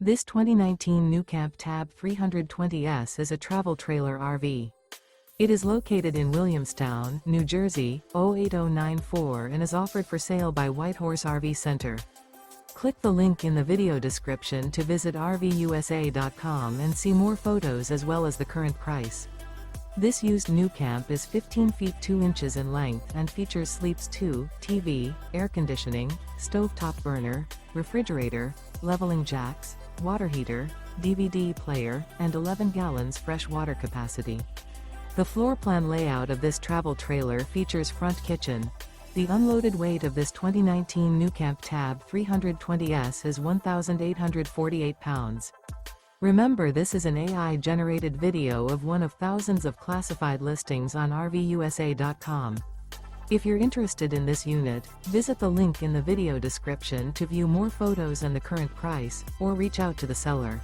This 2019 NuCamp TAB 320S is a travel trailer RV. It is located in Williamstown, New Jersey, 08094 and is offered for sale by Whitehorse RV Center. Click the link in the video description to visit RVUSA.com and see more photos as well as the current price. This used NuCamp is 15 feet 2 inches in length and features sleeps 2, TV, air conditioning, stovetop burner, refrigerator, leveling jacks, water heater, DVD player, and 11 gallons fresh water capacity. The floor plan layout of this travel trailer features front kitchen. The unloaded weight of this 2019 NuCamp TAB 320S is 1,848 pounds. Remember, this is an AI-generated video of one of thousands of classified listings on RVUSA.com. If you're interested in this unit, visit the link in the video description to view more photos and the current price, or reach out to the seller.